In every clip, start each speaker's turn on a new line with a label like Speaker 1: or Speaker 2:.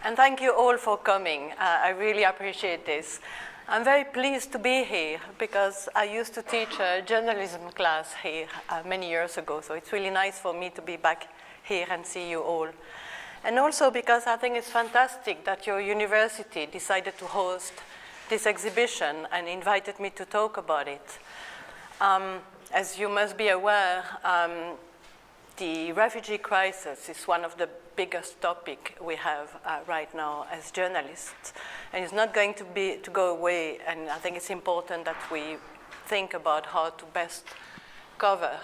Speaker 1: And thank you all for coming. I really appreciate this. I'm very pleased to be here because I used to teach a journalism class here many years ago, so it's really nice for me to be back here and see you all. And also because I think it's fantastic that your university decided to host this exhibition and invited me to talk about it. As you must be aware, the refugee crisis is one of the biggest topics we have right now as journalists, and it's not going to go away. And I think it's important that we think about how to best cover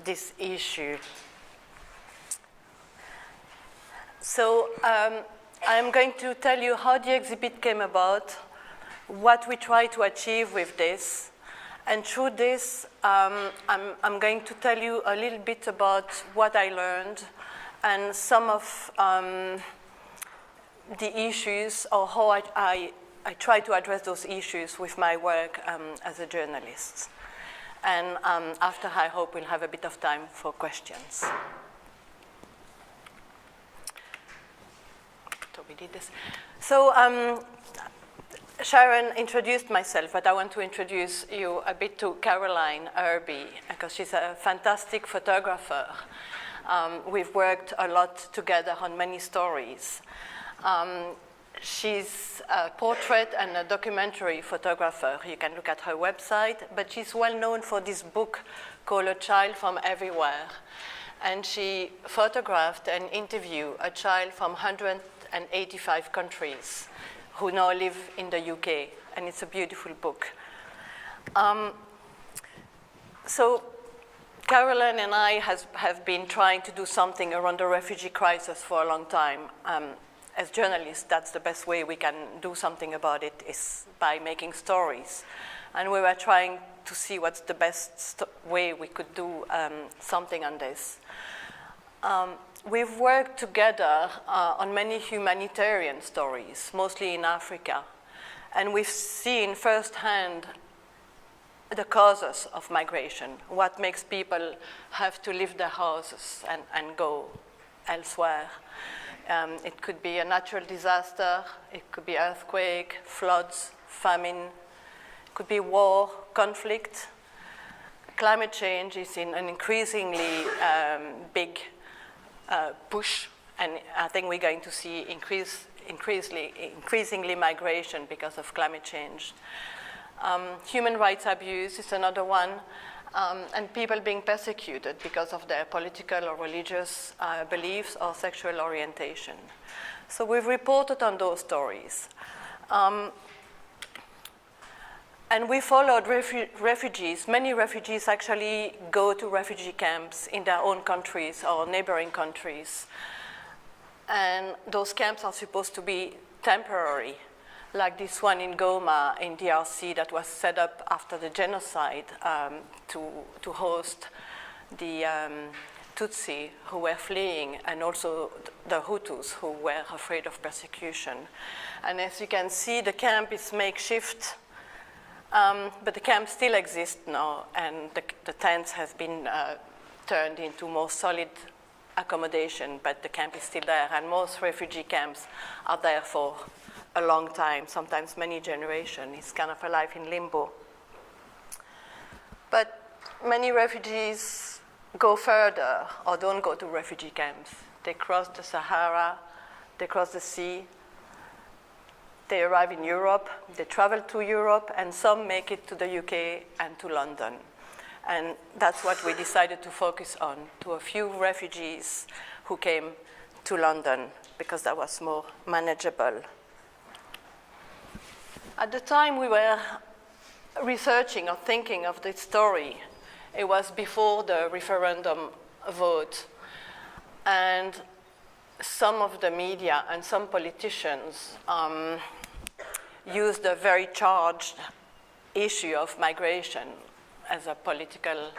Speaker 1: this issue. So I'm going to tell you how the exhibit came about, what we try to achieve with this. And through this, I'm going to tell you a little bit about what I learned and some of the issues, or how I try to address those issues with my work as a journalist. And after, I hope we'll have a bit of time for questions. So we did this. So Sharon introduced myself, but I want to introduce you a bit to Caroline Irby, because she's a fantastic photographer. We've worked a lot together on many stories. She's a portrait and a documentary photographer. You can look at her website, but she's well known for this book called A Child from Everywhere. And she photographed and interviewed a child from 185 countries who now live in the UK, and it's a beautiful book. So Caroline and I have been trying to do something around the refugee crisis for a long time. As journalists, that's the best way we can do something about it, is by making stories. And we were trying to see what's the best way we could do something on this. We've worked together on many humanitarian stories, mostly in Africa, and we've seen firsthand the causes of migration, what makes people have to leave their houses and go elsewhere. It could be a natural disaster, it could be earthquake, floods, famine, it could be war, conflict. Climate change is in an increasingly big push, and I think we're going to see increasingly migration because of climate change. Human rights abuse is another one, and people being persecuted because of their political or religious beliefs or sexual orientation. So we've reported on those stories. And we followed refugees. Many refugees actually go to refugee camps in their own countries or neighboring countries. And those camps are supposed to be temporary, like this one in Goma in DRC that was set up after the genocide to host the Tutsi who were fleeing, and also the Hutus who were afraid of persecution. And as you can see, the camp is makeshift. But the camp still exists now, and the tents have been turned into more solid accommodation, but the camp is still there, and most refugee camps are there for a long time, sometimes many generations. It's kind of a life in limbo. But many refugees go further or don't go to refugee camps. They cross the Sahara, they cross the sea, they arrive in Europe, they travel to Europe, and some make it to the UK and to London. And that's what we decided to focus on, to a few refugees who came to London, because that was more manageable. At the time we were researching or thinking of this story, it was before the referendum vote. And some of the media and some politicians used a very charged issue of migration as a political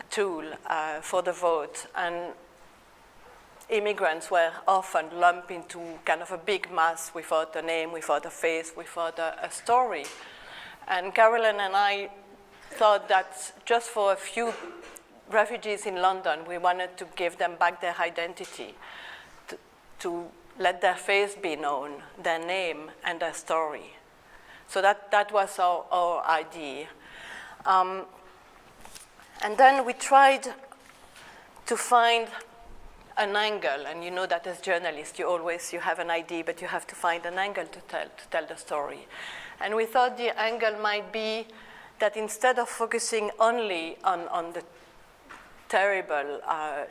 Speaker 1: tool for the vote. And immigrants were often lumped into kind of a big mass without a name, without a face, without a story. And Caroline and I thought that just for a few refugees in London, we wanted to give them back their identity, to to let their face be known, their name and their story. So that was our idea. And then we tried to find an angle, and you know that as journalists, you have an idea, but you have to find an angle to tell the story. And we thought the angle might be that instead of focusing only on the terrible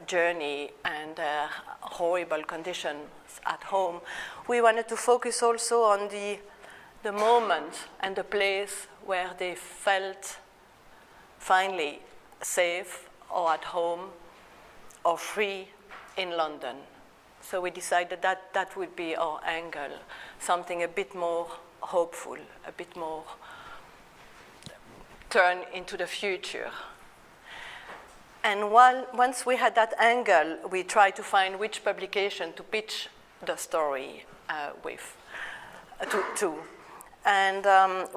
Speaker 1: journey and horrible conditions at home, we wanted to focus also on the moment and the place where they felt finally safe or at home or free in London. So we decided that that would be our angle, something a bit more hopeful, a bit more turn into the future. And once we had that angle, we tried to find which publication to pitch the story to. And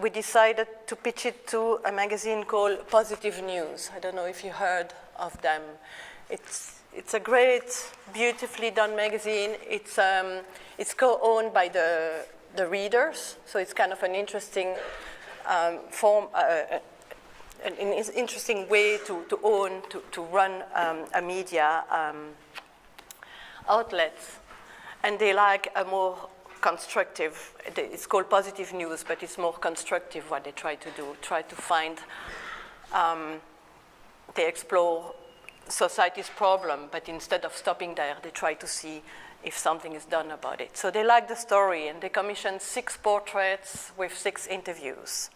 Speaker 1: we decided to pitch it to a magazine called Positive News. I don't know if you heard of them. It's a great, beautifully done magazine. It's co-owned by the readers, so it's kind of an interesting form, an interesting way to run a media outlet. And they like a more constructive, it's called Positive News, but it's more constructive what they try to do, try to find, they explore society's problem, but instead of stopping there, they try to see if something is done about it. So they like the story, and they commissioned 6 portraits with 6 interviews.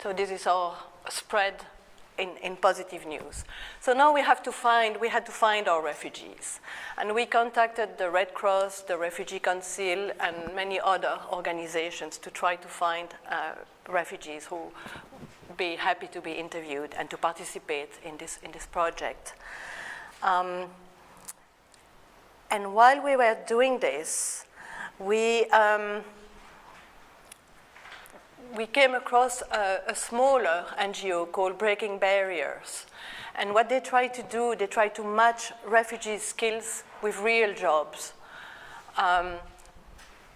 Speaker 1: So this is our spread in Positive News. So now we had to find our refugees. And we contacted the Red Cross, the Refugee Council, and many other organizations to try to find refugees who would be happy to be interviewed and to participate in this project. And while we were doing this, we came across a smaller NGO called Breaking Barriers. And what they try to do, they try to match refugee skills with real jobs.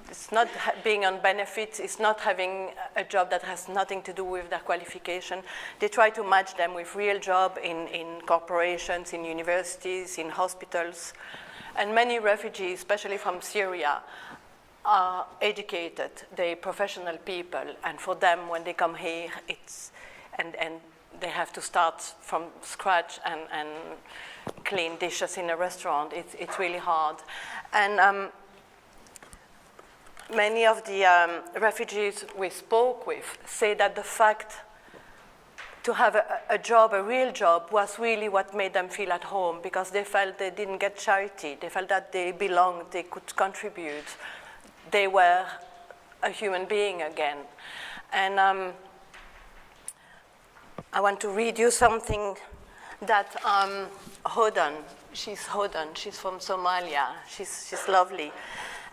Speaker 1: It's not being on benefits, it's not having a job that has nothing to do with their qualification. They try to match them with real jobs in corporations, in universities, in hospitals. And many refugees, especially from Syria, are educated, they're professional people, and for them, when they come here, and they have to start from scratch and clean dishes in a restaurant, it's really hard. And many of the refugees we spoke with say that the fact to have a job, a real job, was really what made them feel at home, because they felt they didn't get charity, they felt that they belonged, they could contribute. They were a human being again. And I want to read you something that Hodan, she's from Somalia, she's lovely.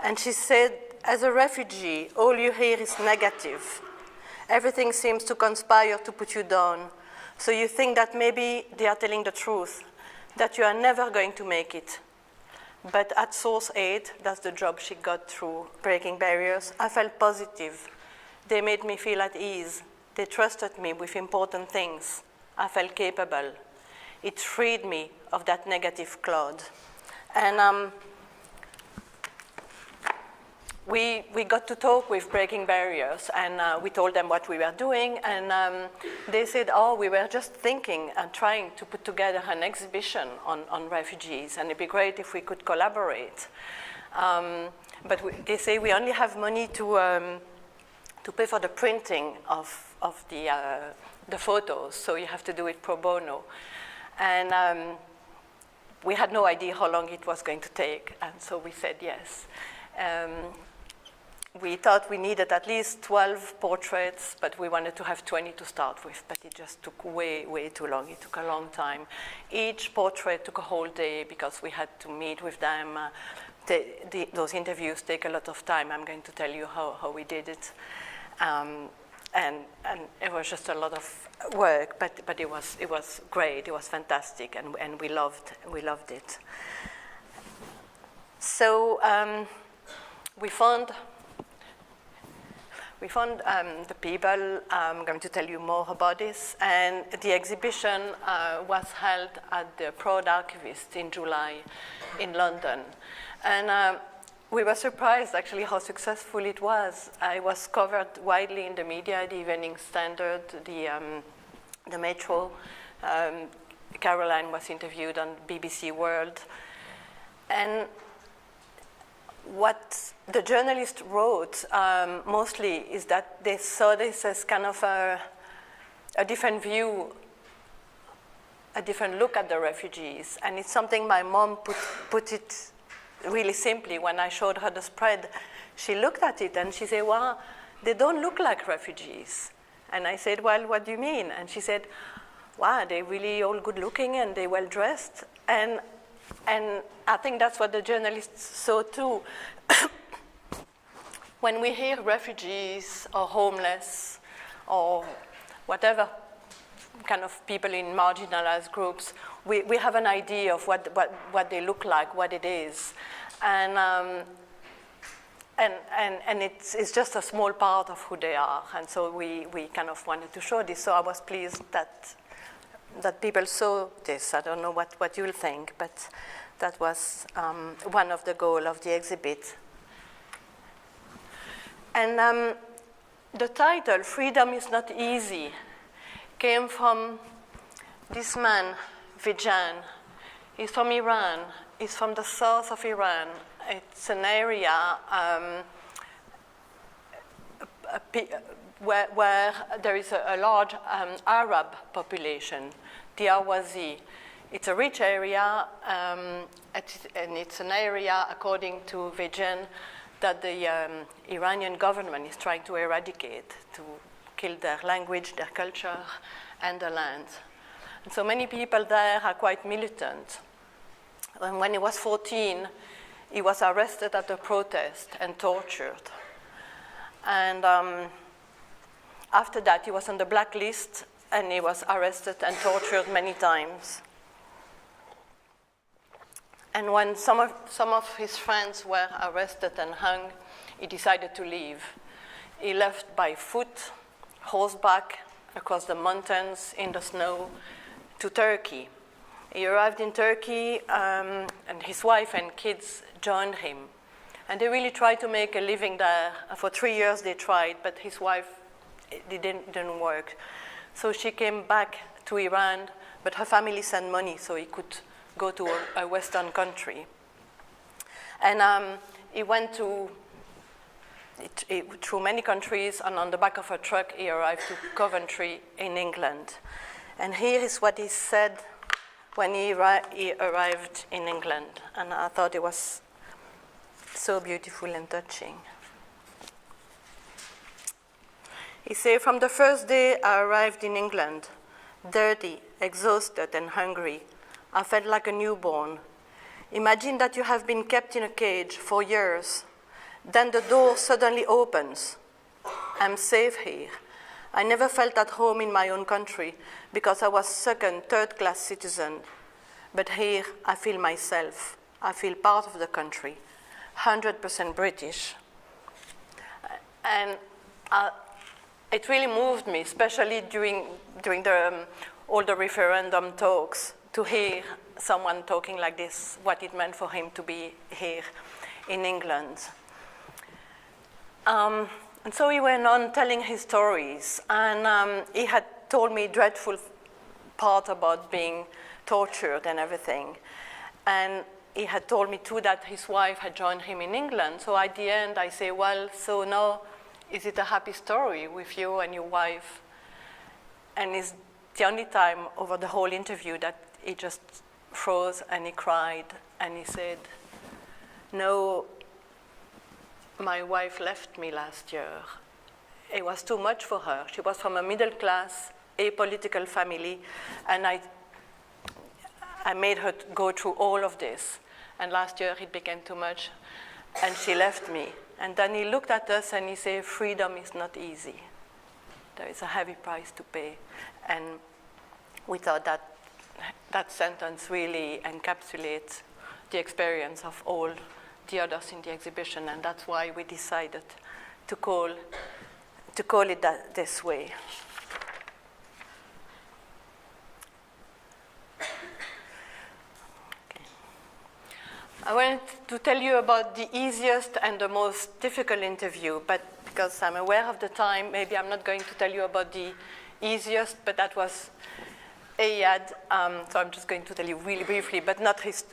Speaker 1: And she said, as a refugee, all you hear is negative. Everything seems to conspire to put you down. So you think that maybe they are telling the truth, that you are never going to make it. But at Source Aid, that's the job she got through Breaking Barriers, I felt positive. They made me feel at ease. They trusted me with important things. I felt capable. It freed me of that negative cloud. And we got to talk with Breaking Barriers, and we told them what we were doing, and they said, oh, we were just thinking and trying to put together an exhibition on refugees, and it'd be great if we could collaborate. But they say we only have money to pay for the printing of the photos, so you have to do it pro bono. And we had no idea how long it was going to take, and so we said yes. We thought we needed at least 12 portraits, but we wanted to have 20 to start with, but it just took way, way too long. It took a long time. Each portrait took a whole day because we had to meet with them. Those interviews take a lot of time. I'm going to tell you how we did it. and it was just a lot of work, but it was great. It was fantastic, and we loved it. So we found the people. I'm going to tell you more about this. And the exhibition was held at the Prode Archivist in July in London. And we were surprised, actually, how successful it was. It was covered widely in the media, the Evening Standard, the Metro. Caroline was interviewed on BBC World. And what the journalist wrote mostly is that they saw this as kind of a different view, a different look at the refugees. And it's something my mom put it really simply. When I showed her the spread, she looked at it and she said, well, they don't look like refugees. And I said, well, what do you mean? And she said, wow, they're really all good looking and they're well dressed. And I think that's what the journalists saw too. When we hear refugees or homeless or whatever kind of people in marginalized groups, we have an idea of what they look like, what it is. And it's just a small part of who they are. And so we kind of wanted to show this. So I was pleased that people saw this. I don't know what you'll think, but that was one of the goals of the exhibit. And the title, Freedom is Not Easy, came from this man, Vijan. He's from Iran. He's from the south of Iran. It's an area where there is a large Arab population, the Ahwazi. It's a rich area, and it's an area, according to Vijan, that the Iranian government is trying to eradicate, to kill their language, their culture, and the land. And so many people there are quite militant. And when he was 14, he was arrested at a protest and tortured. And after that, he was on the blacklist, and he was arrested and tortured many times. And when some of his friends were arrested and hung, he decided to leave. He left by foot, horseback, across the mountains, in the snow, to Turkey. He arrived in Turkey, and his wife and kids joined him. And they really tried to make a living there. For 3 years they tried, but his wife, it didn't work. So she came back to Iran, but her family sent money so he could go to a Western country. And he went through many countries, and on the back of a truck he arrived to Coventry in England. And here is what he said when he arrived in England, and I thought it was so beautiful and touching. He said, "From the first day I arrived in England, dirty, exhausted, and hungry, I felt like a newborn. Imagine that you have been kept in a cage for years. Then the door suddenly opens. I'm safe here. I never felt at home in my own country because I was second, third-class citizen. But here I feel myself. I feel part of the country, 100% British." And it really moved me, especially during all the referendum talks, to hear someone talking like this, what it meant for him to be here in England. And so he went on telling his stories, and he had told me dreadful part about being tortured and everything. And he had told me too that his wife had joined him in England. So at the end I say, well, so now is it a happy story with you and your wife? And it's the only time over the whole interview that he just froze and he cried and he said, "No, my wife left me last year. It was too much for her. She was from a middle class, apolitical family, and I made her go through all of this. And last year it became too much, and she left me." And then he looked at us and he said, "Freedom is not easy." There is a heavy price to pay. And we thought that sentence really encapsulates the experience of all the others in the exhibition, and that's why we decided to call it this way. I wanted to tell you about the easiest and the most difficult interview, but because I'm aware of the time, maybe I'm not going to tell you about the easiest, but that was Ayad. So I'm just going to tell you really briefly, but not his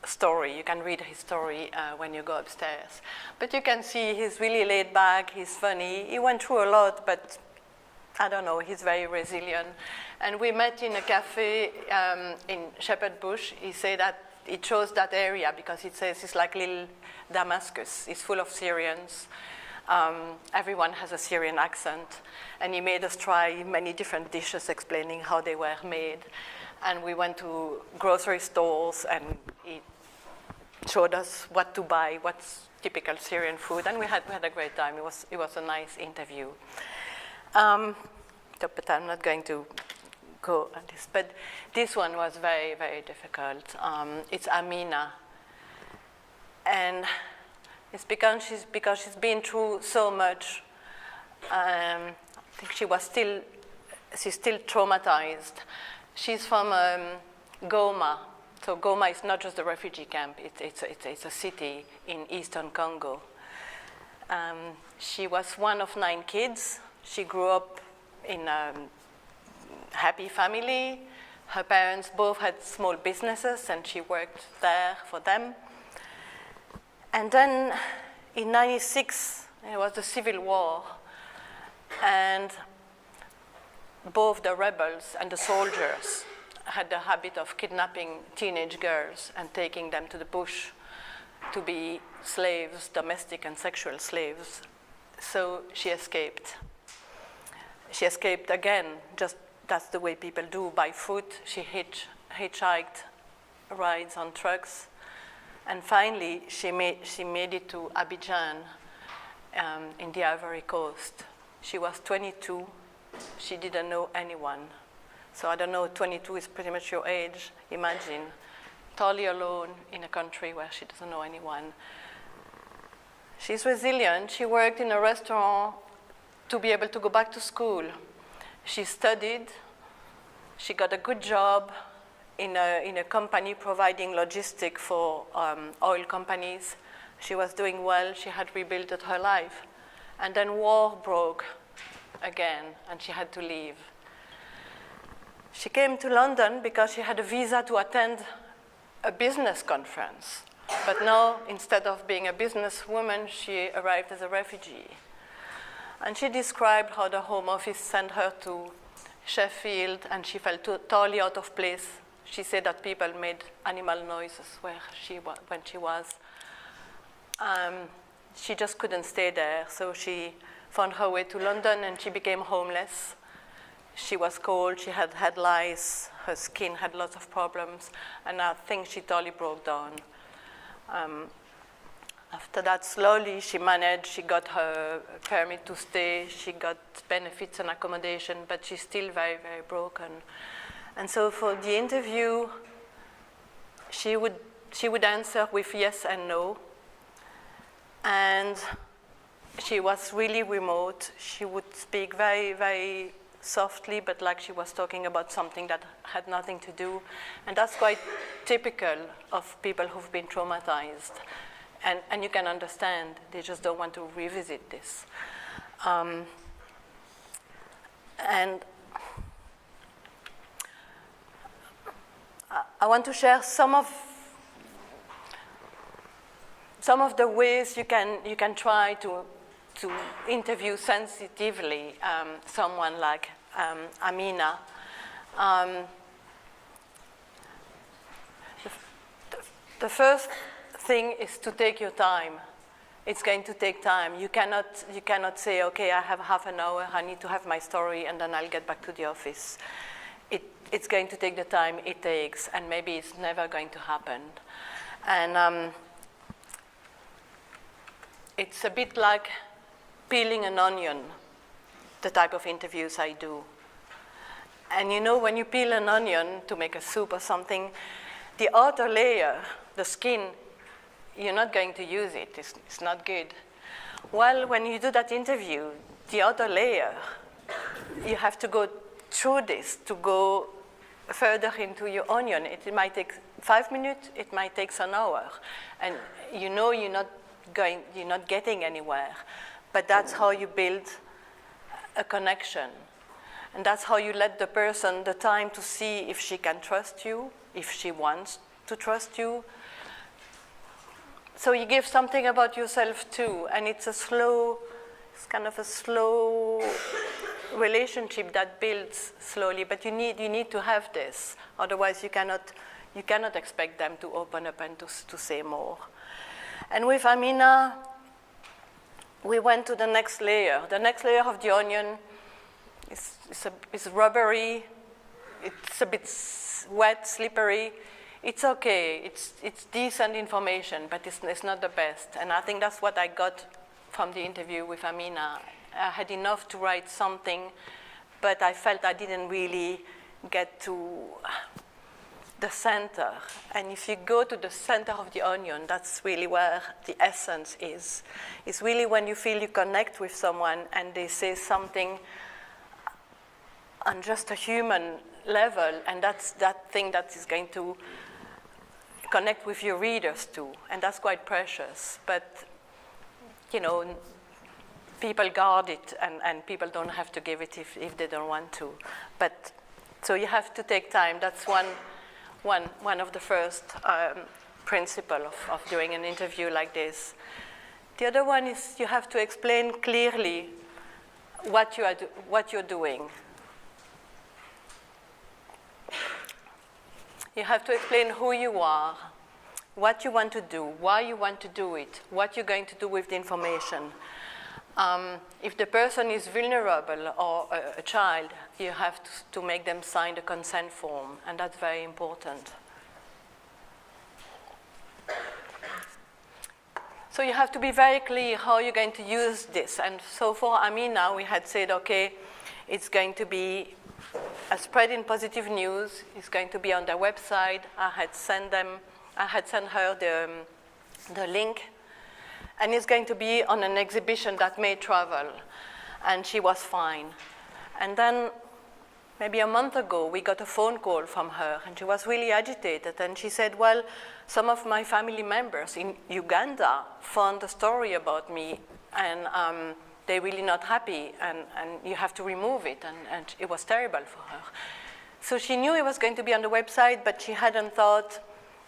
Speaker 1: story. You can read his story when you go upstairs. But you can see he's really laid back, he's funny. He went through a lot, but I don't know, he's very resilient. And we met in a cafe in Shepherd Bush. He said that he chose that area because it says it's like little Damascus. It's full of Syrians. Everyone has a Syrian accent. And he made us try many different dishes explaining how they were made. And we went to grocery stores and he showed us what to buy, what's typical Syrian food. And we had a great time. It was a nice interview. But I'm not going to go on this. But this one was very, very difficult. It's Amina. And it's because she's been through so much. I think she's still traumatized. She's from Goma. So Goma is not just a refugee camp. It's a city in eastern Congo. She was one of 9 kids. She grew up in a happy family. Her parents both had small businesses, and she worked there for them. And then in 96, it was the Civil War, and both the rebels and the soldiers had the habit of kidnapping teenage girls and taking them to the bush to be slaves, domestic and sexual slaves. So she escaped. She escaped again, just that's the way people do, by foot. She hitchhiked rides on trucks. And finally, she made it to Abidjan in the Ivory Coast. She was 22. She didn't know anyone. So I don't know, 22 is pretty much your age. Imagine, totally alone in a country where she doesn't know anyone. She's resilient. She worked in a restaurant to be able to go back to school. She studied. She got a good job in a company providing logistics for oil companies. She was doing well. She had rebuilt her life. And then war broke again, and she had to leave. She came to London because she had a visa to attend a business conference. But now, instead of being a businesswoman, she arrived as a refugee. And she described how the Home Office sent her to Sheffield, and she felt totally out of place. She said that people made animal noises when she was. She just couldn't stay there, so she found her way to London, and she became homeless. She was cold, she had head lice, her skin had lots of problems, and I think she totally broke down. After that, slowly she managed, she got her permit to stay, she got benefits and accommodation, but she's still very, very broken. And so for the interview, she would answer with yes and no. And she was really remote. She would speak very, very softly, but like she was talking about something that had nothing to do. And that's quite typical of people who've been traumatized. And you can understand, they just don't want to revisit this. And I want to share some of the ways you can try to interview sensitively someone like Amina. The first thing is to take your time. It's going to take time. You cannot say, okay, I have half an hour, I need to have my story, and then I'll get back to the office. It's going to take the time it takes, and maybe it's never going to happen. And it's a bit like peeling an onion. the type of interviews I do. And you know, when you peel an onion to make a soup or something, the outer layer, the skin, you're not going to use it. It's not good. Well, when you do that interview, the outer layer, you have to go through this to go further into your onion. It might take 5 minutes, it might take an hour. And you know you're not getting anywhere. But that's how you build a connection. And that's how you let the person the time to see if she can trust you, if she wants to trust you. So you give something about yourself too, and it's kind of a slow relationship that builds slowly. But you need to have this, otherwise you cannot expect them to open up and to say more. And with Amina, we went to the next layer. The next layer of the onion is rubbery. It's a bit wet, slippery. It's okay. It's decent information, but it's not the best. And I think that's what I got from the interview with Amina. I had enough to write something, but I felt I didn't really get to the center. And if you go to the center of the onion, that's really where the essence is. It's really when you feel you connect with someone and they say something on just a human level, and that's that thing that is going to connect with your readers too, and that's quite precious. But, you know, people guard it, and people don't have to give it if they don't want to. But, so you have to take time. That's one of the first principles of doing an interview like this. The other one is you have to explain clearly what you're doing. You have to explain who you are, what you want to do, why you want to do it, what you're going to do with the information. If the person is vulnerable or a child, you have to make them sign the consent form, and that's very important. So you have to be very clear how you're going to use this. And so for Amina, we had said, okay, it's going to be a spread in positive news. It's going to be on their website. I had sent her the link, and it's going to be on an exhibition that may travel, and she was fine. And then maybe a month ago, we got a phone call from her, and she was really agitated, and she said, well, some of my family members in Uganda found a story about me, and they're really not happy, and you have to remove it, and it was terrible for her. So she knew it was going to be on the website, but she hadn't thought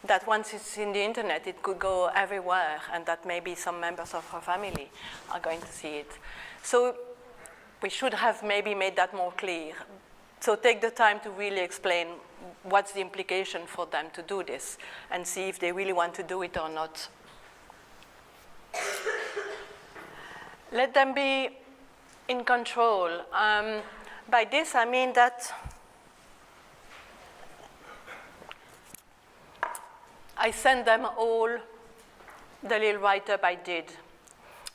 Speaker 1: that once it's in the internet, it could go everywhere, and that maybe some members of her family are going to see it. So we should have maybe made that more clear. So take the time to really explain what's the implication for them to do this, and see if they really want to do it or not. Let them be in control. By this, I mean that I sent them all the little write-up I did.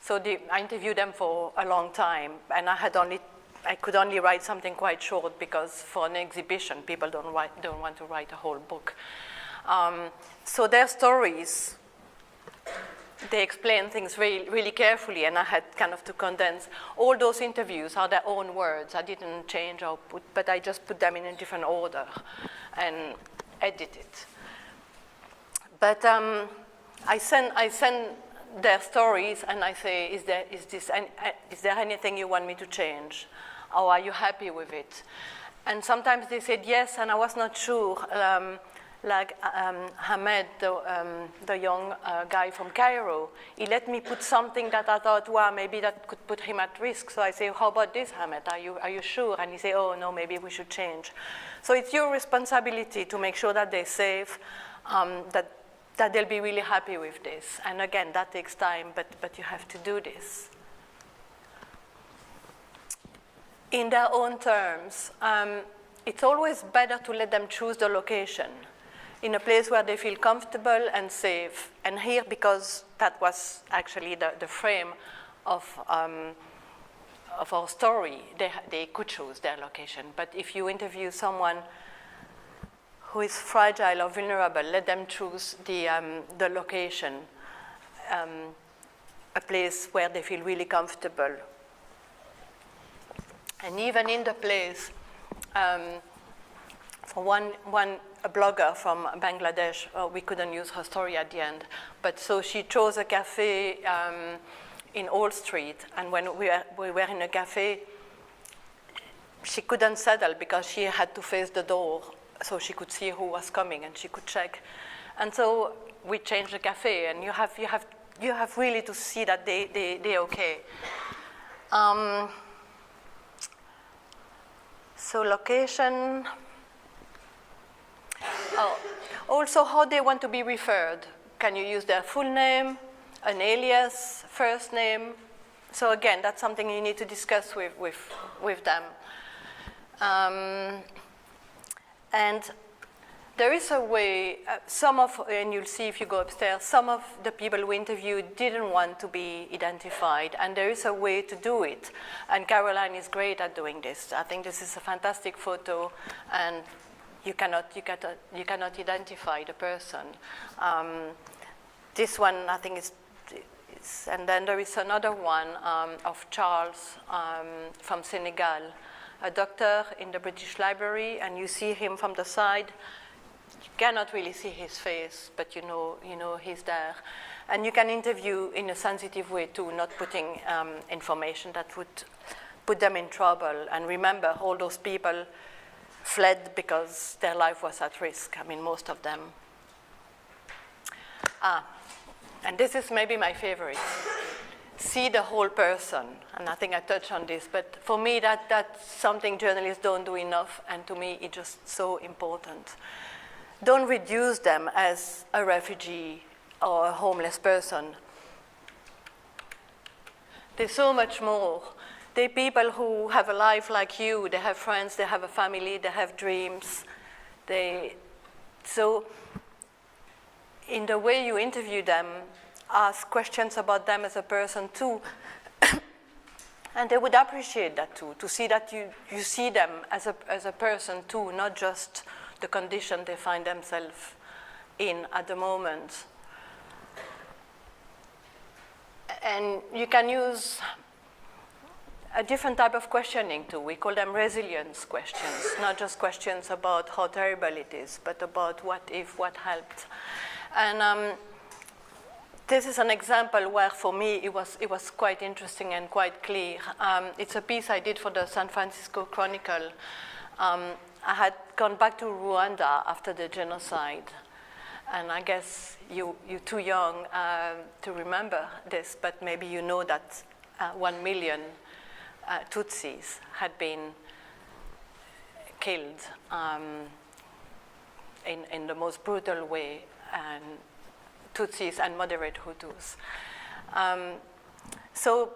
Speaker 1: So I interviewed them for a long time, and I could only write something quite short because for an exhibition, people don't want to write a whole book. So their stories, they explain things really, really carefully, and I had kind of to condense. All those interviews are their own words. I didn't change or but I just put them in a different order and edit it. But I send their stories, and I say, is there anything you want me to change? Or are you happy with it? And sometimes they said yes, and I was not sure. Like Hamed, the young guy from Cairo, he let me put something that I thought, wow, maybe that could put him at risk. So I say, how about this, Hamed? Are you sure? And he say, oh, no, maybe we should change. So it's your responsibility to make sure that they're safe, that they'll be really happy with this. And again, that takes time, but you have to do this. In their own terms, it's always better to let them choose the location in a place where they feel comfortable and safe. And here, because that was actually the frame of of our story, they could choose their location. But if you interview someone who is fragile or vulnerable, let them choose the location, a place where they feel really comfortable. And even in the place, for a blogger from Bangladesh, we couldn't use her story at the end, but so she chose a cafe in Old Street, and when we were in a cafe, she couldn't settle because she had to face the door so she could see who was coming and she could check. And so we changed the cafe, and you have really to see that they're okay. So location. Oh, also how they want to be referred. Can you use their full name, an alias, first name? So again, that's something you need to discuss with them. And there is a way, and you'll see if you go upstairs, some of the people we interviewed didn't want to be identified, and there is a way to do it. And Caroline is great at doing this. I think this is a fantastic photo, and you cannot identify the person. This one, I think, is and then there is another one of Charles from Senegal, a doctor in the British Library, and you see him from the side. You cannot really see his face, but you know he's there. And you can interview in a sensitive way too, not putting information that would put them in trouble. And remember, all those people fled because their life was at risk. I mean, most of them. And this is maybe my favorite. See the whole person. And I think I touched on this, but for me, that's something journalists don't do enough, and to me, it's just so important. Don't reduce them as a refugee or a homeless person. They're so much more. They're people who have a life like you. They have friends, they have a family, they have dreams. So in the way you interview them, ask questions about them as a person too. And they would appreciate that too, to see that you see them as a person too, not just the condition they find themselves in at the moment. And you can use a different type of questioning too. We call them resilience questions, not just questions about how terrible it is, but about what if, what helped. And this is an example where, for me, it was quite interesting and quite clear. It's a piece I did for the San Francisco Chronicle. I had gone back to Rwanda after the genocide, and I guess you're too young to remember this, but maybe you know that 1 million Tutsis had been killed in the most brutal way, and Tutsis and moderate Hutus. So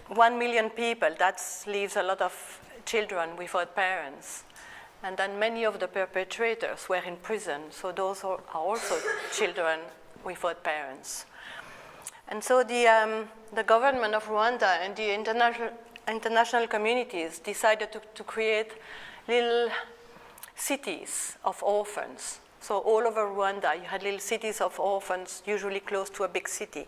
Speaker 1: 1 million people, that leaves a lot of children without parents. And then many of the perpetrators were in prison, so those are also children without parents. And so the government of Rwanda and the international communities decided to create little cities of orphans. So all over Rwanda, you had little cities of orphans, usually close to a big city.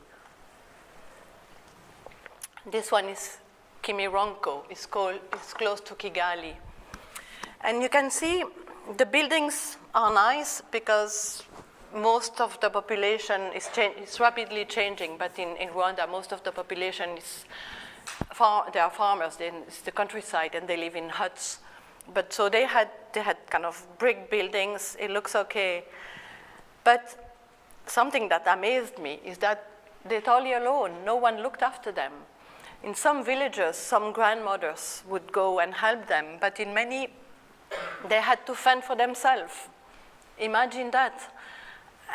Speaker 1: This one is Kimironko. It's close to Kigali. And you can see the buildings are nice because most of the population is rapidly changing, but in Rwanda, most of the population they are farmers, it's the countryside, and they live in huts. But so they had kind of brick buildings, it looks okay. But something that amazed me is that they're totally alone, no one looked after them. In some villages, some grandmothers would go and help them, but in many, they had to fend for themselves. Imagine that.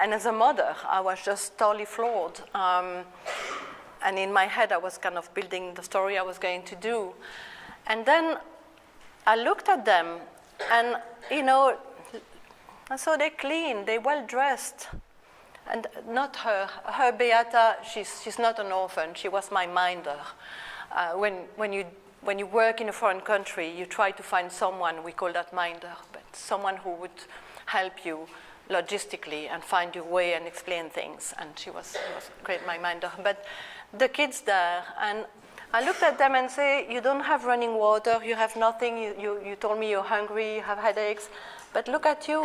Speaker 1: And as a mother, I was just totally floored. And in my head, I was kind of building the story I was going to do. And then I looked at them, and so they're clean, they're well dressed. And not her Beata, she's not an orphan, she was my minder. When you when you work in a foreign country, you try to find someone, we call that minder, but someone who would help you logistically and find your way and explain things. And she was great, my minder. But the kids there, and I looked at them and say, you don't have running water, you have nothing, you told me you're hungry, you have headaches, but look at you,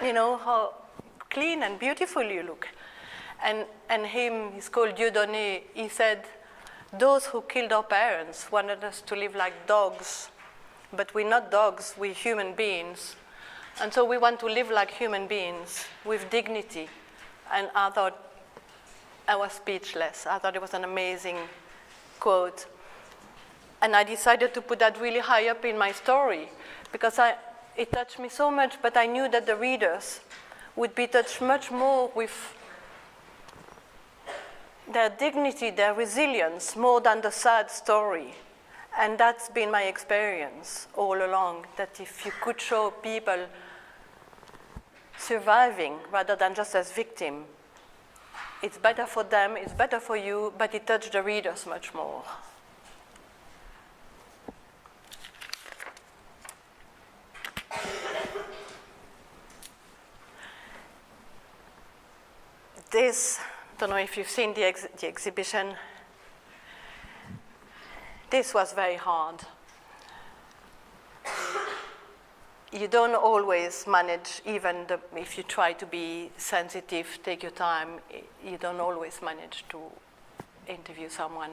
Speaker 1: you know, how clean and beautiful you look. And him, he's called Dieudonné, he said, those who killed our parents wanted us to live like dogs, but we're not dogs, we're human beings. And so we want to live like human beings with dignity. And I thought, I was speechless. I thought it was an amazing quote. And I decided to put that really high up in my story because it touched me so much, but I knew that the readers would be touched much more with their dignity, their resilience, more than the sad story. And that's been my experience all along, that if you could show people surviving rather than just as victims, it's better for them, it's better for you, but it touched the readers much more. This, I don't know if you've seen the exhibition. This was very hard. You don't always manage, even if you try to be sensitive, take your time, you don't always manage to interview someone.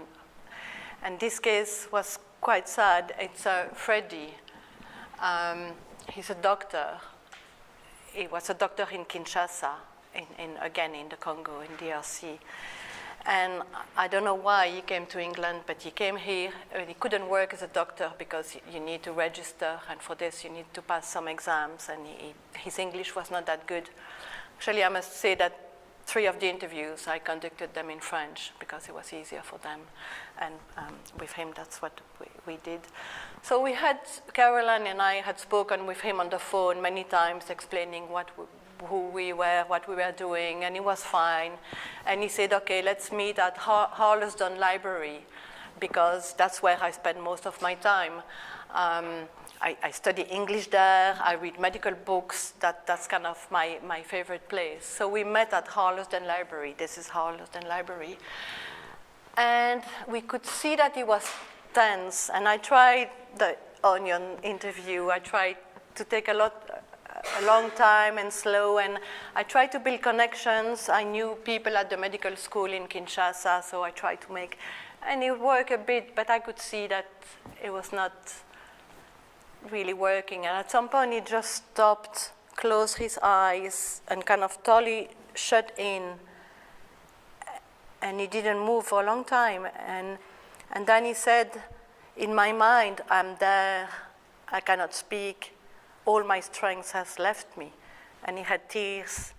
Speaker 1: And this case was quite sad. It's Freddie. He's a doctor. He was a doctor in Kinshasa, again in the Congo, in DRC. And I don't know why he came to England, but he came here. He couldn't work as a doctor because you need to register, and for this you need to pass some exams, and his English was not that good. Actually, I must say that 3 of the interviews, I conducted them in French because it was easier for them. And with him, that's what we did. So we had, Caroline and I had spoken with him on the phone many times, explaining who we were, what we were doing, and he was fine. And he said, okay, let's meet at Harlesden Library, because that's where I spend most of my time. I study English there, I read medical books, that's kind of my favorite place. So we met at Harlesden Library. This is Harlesden Library. And we could see that he was tense, and I tried the onion interview. I tried to take a long time and slow, and I tried to build connections. I knew people at the medical school in Kinshasa, so I tried to make, and it worked a bit, but I could see that it was not really working. And at some point he just stopped, closed his eyes, and kind of totally shut in, and he didn't move for a long time. And then he said, in my mind, I'm there, I cannot speak, all my strength has left me. And he had tears.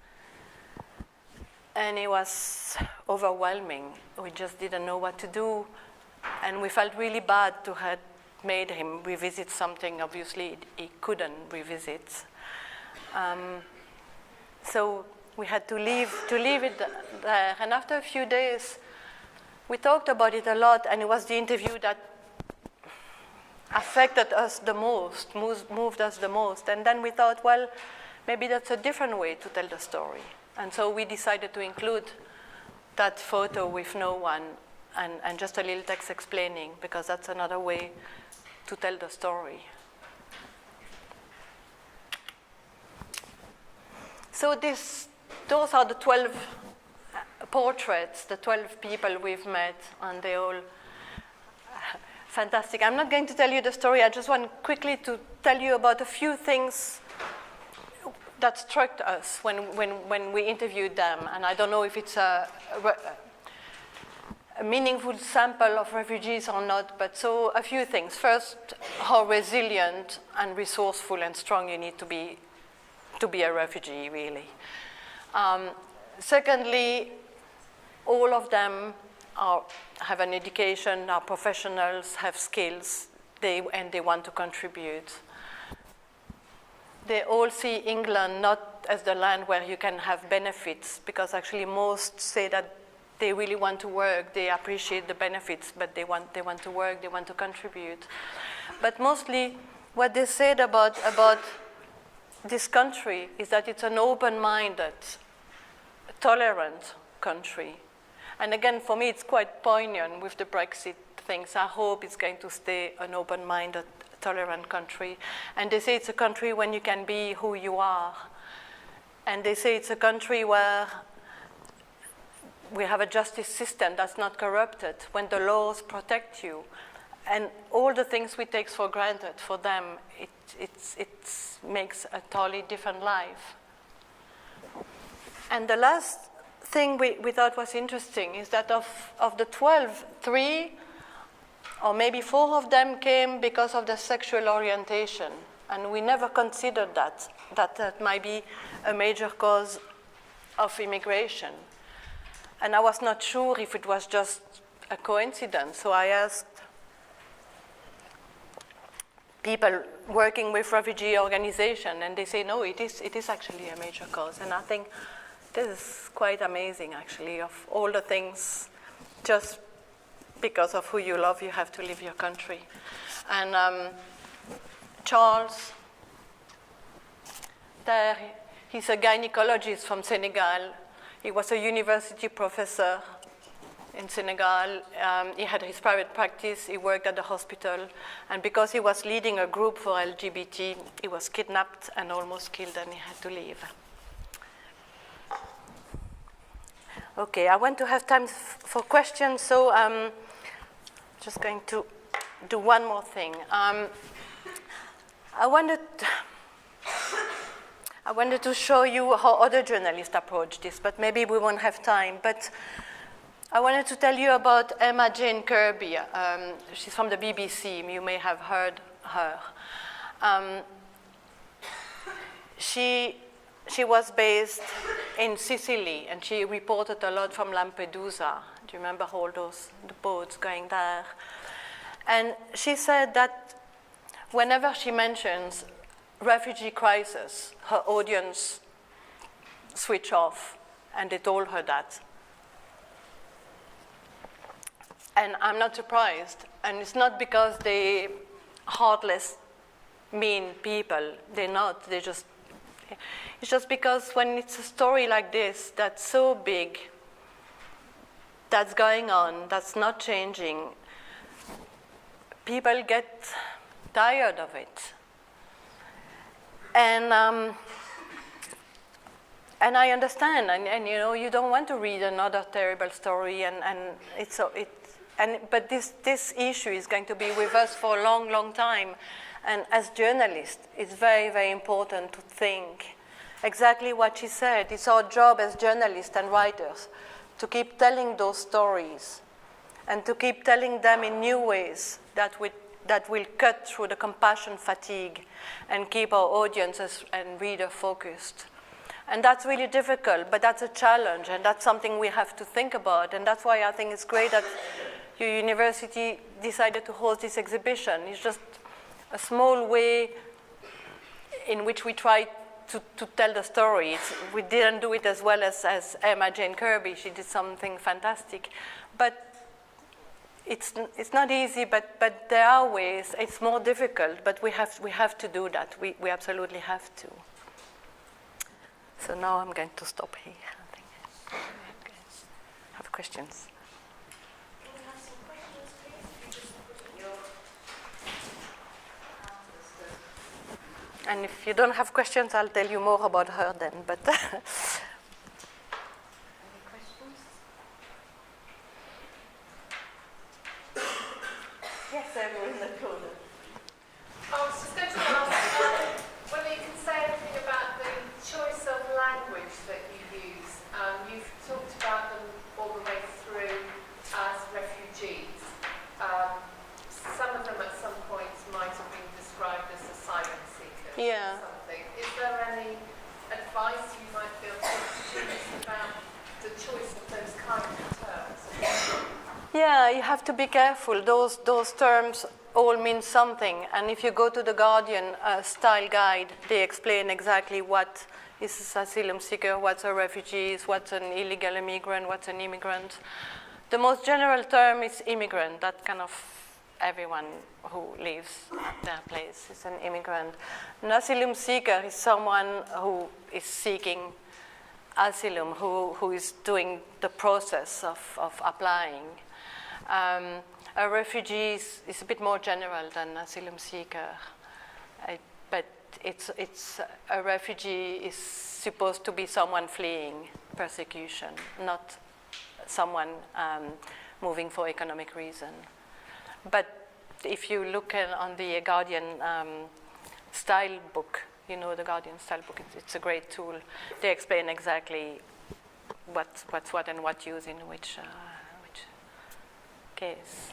Speaker 1: And it was overwhelming. We just didn't know what to do. And we felt really bad to have made him revisit something obviously he couldn't revisit. So we had to leave it there. And after a few days, we talked about it a lot, and it was the interview that affected us the most, moved us the most. And then we thought, well, maybe that's a different way to tell the story. And so we decided to include that photo with no one and just a little text explaining, because that's another way to tell the story. So those are the 12 portraits, the 12 people we've met, and they all fantastic. I'm not going to tell you the story. I just want quickly to tell you about a few things that struck us when we interviewed them. And I don't know if it's a meaningful sample of refugees or not, but so a few things. First, how resilient and resourceful and strong you need to be a refugee, really. Secondly, all of them have an education, are professionals, have skills, and they want to contribute. They all see England not as the land where you can have benefits, because actually most say that they really want to work. They appreciate the benefits, but they want to work. They want to contribute. But mostly, what they said about this country is that it's an open-minded, tolerant country. And again, for me, it's quite poignant with the Brexit things. I hope it's going to stay an open-minded, tolerant country. And they say it's a country when you can be who you are. And they say it's a country where we have a justice system that's not corrupted, when the laws protect you. And all the things we take for granted, for them, it makes a totally different life. And the last thing we thought was interesting is that of the 12, 3 or maybe 4 of them came because of their sexual orientation. And we never considered that might be a major cause of immigration. And I was not sure if it was just a coincidence. So I asked people working with refugee organizations, and they say, no, it is actually a major cause. And I think this is quite amazing, actually, of all the things, just because of who you love, you have to leave your country. And Charles, there, he's a gynecologist from Senegal. He was a university professor in Senegal. He had his private practice. He worked at the hospital. And because he was leading a group for LGBT, he was kidnapped and almost killed, and he had to leave. Okay, I want to have time for questions, so I'm just going to do one more thing. I wanted to show you how other journalists approach this, but maybe we won't have time. But I wanted to tell you about Emma Jane Kirby. She's from the BBC. You may have heard her. She was based in Sicily, and she reported a lot from Lampedusa. Do you remember all the boats going there? And she said that whenever she mentions refugee crisis, her audience switch off, and they told her that. And I'm not surprised. And it's not because they heartless, mean people. They're not. It's just because when it's a story like this that's so big, that's going on, that's not changing, people get tired of it. And I understand, and you know, you don't want to read another terrible story, but this issue is going to be with us for a long, long time. And as journalists, it's very, very important to think exactly what she said. It's our job as journalists and writers to keep telling those stories and to keep telling them in new ways that will cut through the compassion fatigue and keep our audiences and reader focused. And that's really difficult, but that's a challenge, and that's something we have to think about. And that's why I think it's great that your university decided to hold this exhibition. It's just a small way in which we try to tell the story. We didn't do it as well as Emma Jane Kirby. She did something fantastic. But it's not easy, but there are ways. It's more difficult, but we have to do that. We absolutely have to. So now I'm going to stop here. I think. Have questions?
Speaker 2: Can we have some questions, please?
Speaker 1: And if you don't have questions, I'll tell you more about her then. But
Speaker 2: Any questions?
Speaker 1: yes, everyone in the corner.
Speaker 3: I was just going to ask whether you can say anything about the choice of language that you use. You've talked about them all the way through as refugees. Some of them at some point might have been described as asylum seekers
Speaker 1: Yeah.
Speaker 3: or something. Is there any advice you might feel to students about the choice of those kind of terms?
Speaker 1: Yeah, you have to be careful. Those terms all mean something. And if you go to the Guardian style guide, they explain exactly what is an asylum seeker, what's a refugee, what's an illegal immigrant, what's an immigrant. The most general term is immigrant. That kind of everyone who leaves their place is an immigrant. An asylum seeker is someone who is seeking asylum, who is doing the process of applying. A refugee is a bit more general than asylum seeker, but it's a refugee is supposed to be someone fleeing persecution, not someone moving for economic reason. But if you look on the Guardian style book, you know the Guardian style book, it's a great tool. They explain exactly what's what and what use in which case.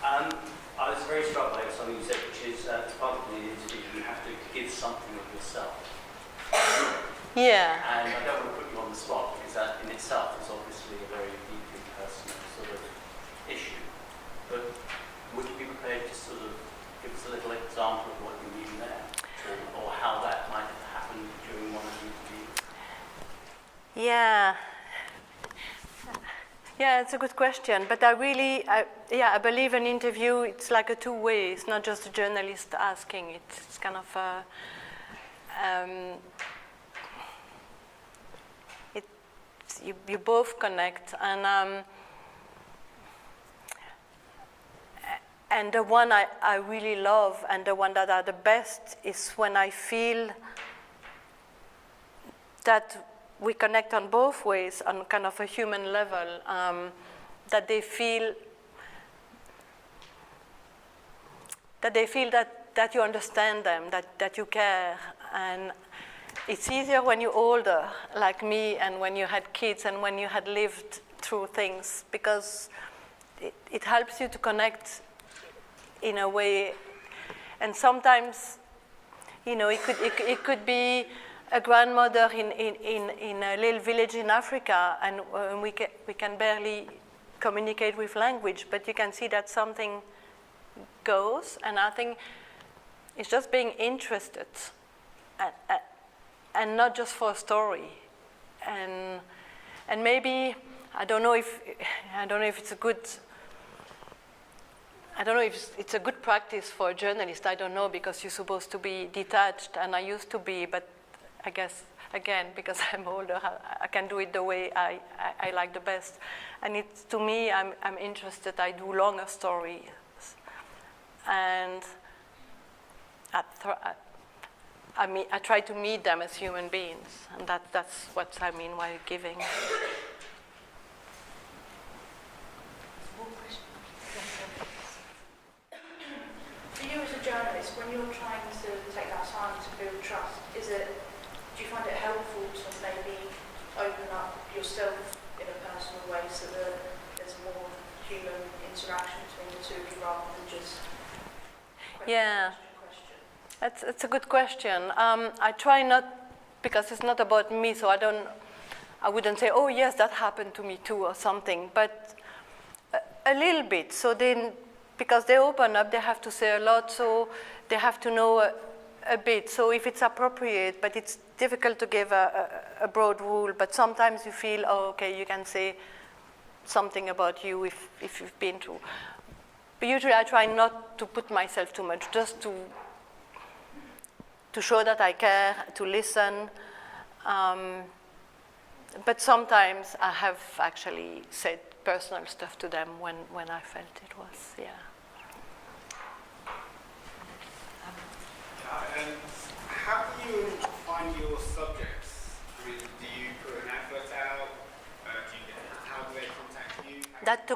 Speaker 4: I was very struck by something you said, which is as part of the interview, you have to give something of yourself.
Speaker 1: Yeah.
Speaker 4: And I don't want to put you on the spot, because that in itself is obviously a very deeply personal sort of issue. But would you be prepared to sort of give us a little example of what you mean there, or how that might have happened during one of the interviews?
Speaker 1: Yeah. Yeah, it's a good question, but I believe an interview, it's like a two-way. It's not just a journalist asking. It's kind of you both connect, and the one I really love and the one that are the best is when I feel that we connect on both ways, on kind of a human level, that they feel that you understand them, that you care. And it's easier when you're older, like me, and when you had kids and when you had lived through things, because it helps you to connect in a way. And sometimes, it could be a grandmother in a little village in Africa, and we can barely communicate with language, but you can see that something goes, and I think it's just being interested, and not just for a story, and maybe I don't know if it's a good. I don't know if it's a good practice for a journalist. I don't know, because you're supposed to be detached, and I used to be, but I guess, again, because I'm older, I can do it the way I like the best. And it's, to me, I'm interested. I do longer stories. And I try to meet them as human beings. And that's what I mean while giving.
Speaker 2: For you as a journalist, when you're trying to take that time to build trust, do you find it helpful to maybe open up yourself in a personal way so that there's more human interaction between the two of you rather than just question?
Speaker 1: It's a good question. I try not, because it's not about me, so I wouldn't say, oh yes, that happened to me too or something, but a little bit. So then, because they open up, they have to say a lot, so they have to know a bit. So if it's appropriate, but it's difficult to give a broad rule, but sometimes you feel, oh, okay, you can say something about you if you've been through. But usually I try not to put myself too much, just to show that I care, to listen. But sometimes I have actually said personal stuff to them when I felt it was, yeah.
Speaker 5: And how do you find your subjects? I mean, do you put an advert out? How do they contact you?
Speaker 1: That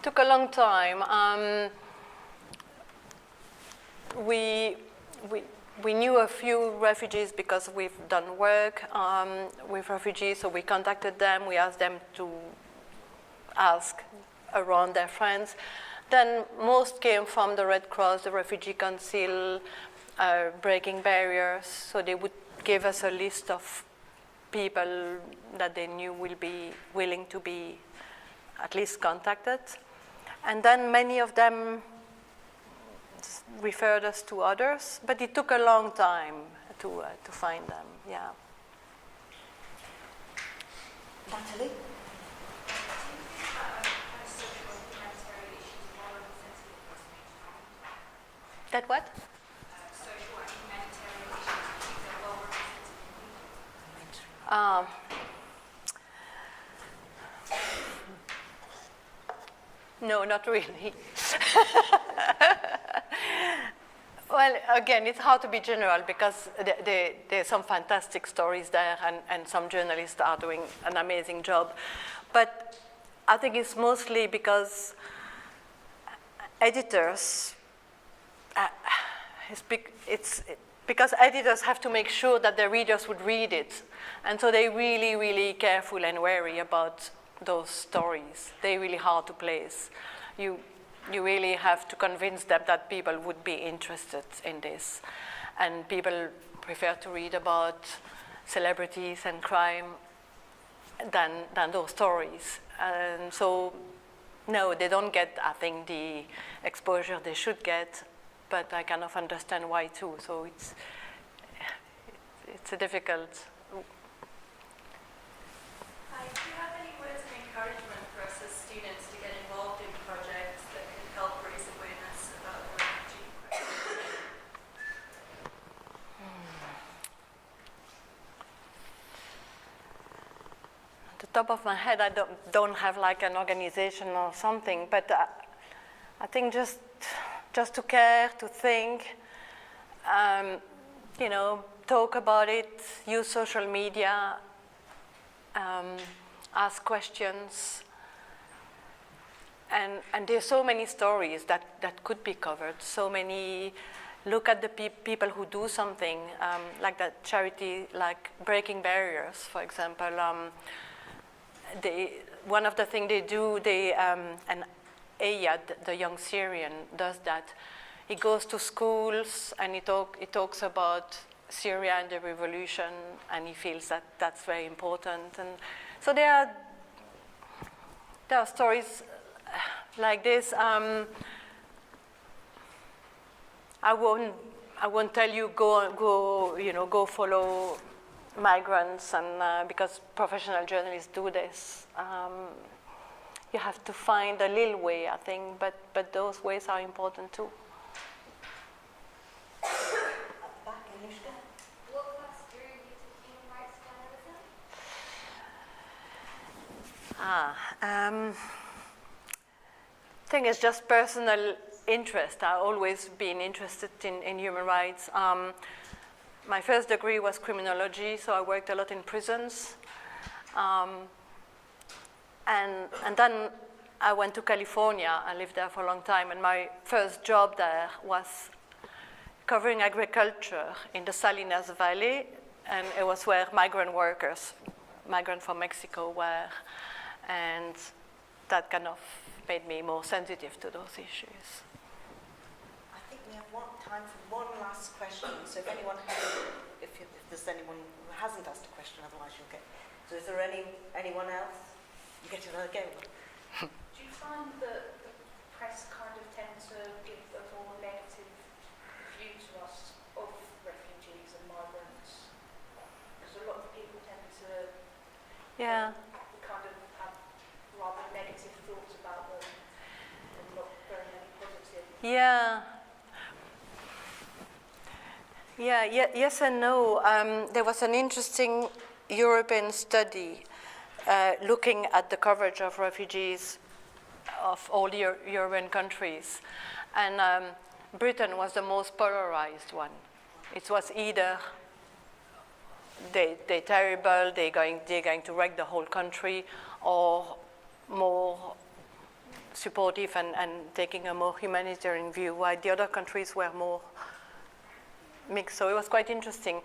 Speaker 1: took a long time. We knew a few refugees because we've done work with refugees, so we contacted them. We asked them to ask around their friends. Then most came from the Red Cross, the Refugee Council, Breaking Barriers. So they would give us a list of people that they knew will be willing to be at least contacted. And then many of them referred us to others, but it took a long time to find them. Yeah.
Speaker 6: Natalie?
Speaker 1: That what? No, not really. Well, again, it's hard to be general because there are some fantastic stories there, and some journalists are doing an amazing job. But I think it's mostly because editors, because editors have to make sure that their readers would read it. And so they're really, really careful and wary about those stories. They're really hard to place. You really have to convince them that people would be interested in this. And people prefer to read about celebrities and crime than those stories. And so, no, they don't get, I think, the exposure they should get, but I kind of understand why too. So it's a difficult.
Speaker 7: Hi, do you have any words of encouragement for us as students to get involved in projects that can help raise awareness about the refugee crisis?
Speaker 1: At the top of my head, I don't have like an organization or something, but I think just to care, to think, talk about it, use social media, ask questions. And there's so many stories that could be covered, so many. Look at the people who do something, like that charity, like Breaking Barriers, for example. One of the things they do, and Ayad, the young Syrian, does that. He goes to schools and he talks about Syria and the revolution, and he feels that that's very important. And so there are stories like this. I won't tell you go follow migrants, and because professional journalists do this. You have to find a little way, I think, but those ways are important too.
Speaker 6: Back, Anushka.
Speaker 7: What class drew you to human rights journalism?
Speaker 1: I think it's just personal interest. I've always been interested in human rights. My first degree was criminology, so I worked a lot in prisons. And then I went to California. I lived there for a long time, and my first job there was covering agriculture in the Salinas Valley, and it was where migrant from Mexico were, and that kind of made me more sensitive to those issues.
Speaker 6: I think we have time for one last question. So if there's anyone who hasn't asked a question, otherwise you'll get. So is there anyone else? You get another go.
Speaker 2: Do you find that the press kind of tend to give a more negative view to us of refugees and migrants? Because a lot of people tend to kind of have rather negative thoughts about them and not very many positive.
Speaker 1: Yes and no. There was an interesting European study looking at the coverage of refugees of all the European countries. And Britain was the most polarized one. It was either they're terrible, they're going to wreck the whole country, or more supportive and taking a more humanitarian view, while the other countries were more mixed. So it was quite interesting.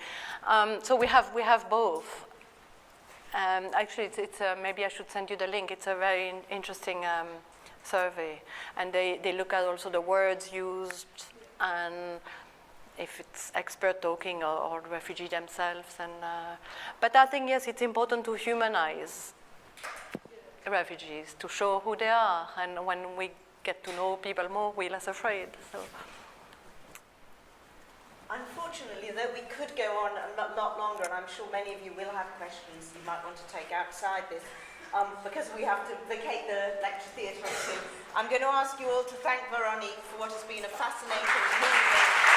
Speaker 1: So we have both. Actually, it's maybe I should send you the link. It's a very interesting survey, and they look at also the words used and if it's expert talking or refugee themselves. And but I think yes, it's important to humanize refugees, to show who they are, and when we get to know people more, we're less afraid. So
Speaker 6: Unfortunately, though, we could go on a lot longer, and I'm sure many of you will have questions you might want to take outside this, because we have to vacate the lecture theatre soon. I'm going to ask you all to thank Veronique for what has been a fascinating, moving,